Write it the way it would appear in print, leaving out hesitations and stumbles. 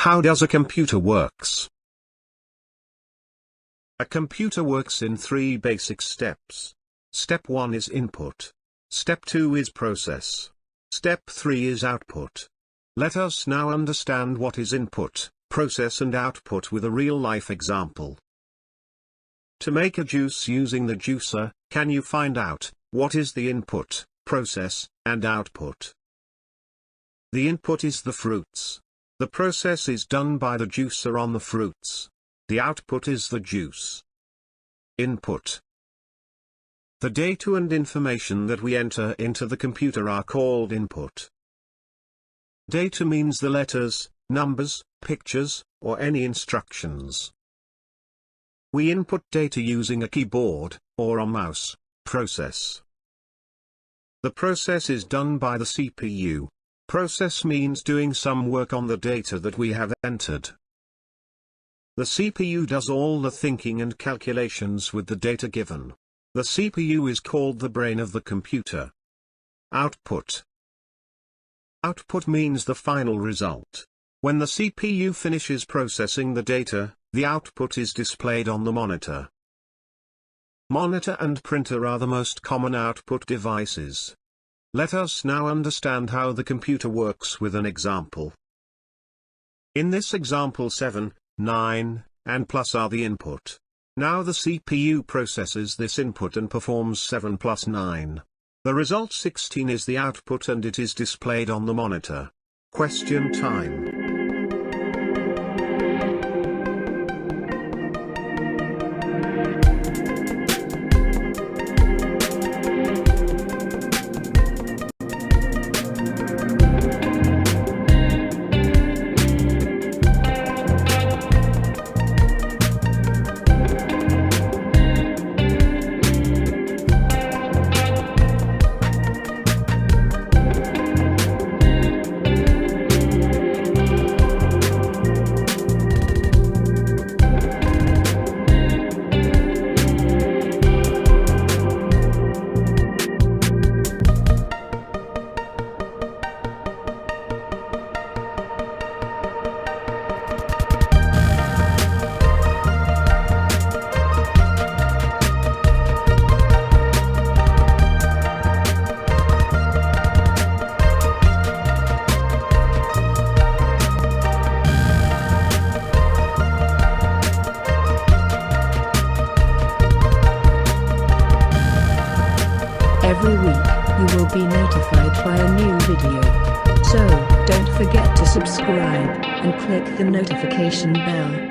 How does a computer works? A computer works in 3 basic steps. Step 1 is input. Step 2 is process. Step 3 is output. Let us now understand what is input, process and output with a real-life example. To make a juice using the juicer, can you find out what is the input, process, and output? The input is the fruits. The process is done by the juicer on the fruits. The output is the juice. Input. The data and information that we enter into the computer are called input. Data means the letters, numbers, pictures, or any instructions. We input data using a keyboard, or a mouse. Process. The process is done by the CPU. Process means doing some work on the data that we have entered. The CPU does all the thinking and calculations with the data given. The CPU is called the brain of the computer. Output. Output means the final result. When the CPU finishes processing the data, the output is displayed on the monitor. Monitor and printer are the most common output devices. Let us now understand how the computer works with an example. In this example 7, 9, and plus are the input. Now the CPU processes this input and performs 7 plus 9. The result 16 is the output and it is displayed on the monitor. Question time. Every week, you will be notified by a new video. So, don't forget to subscribe, and click the notification bell.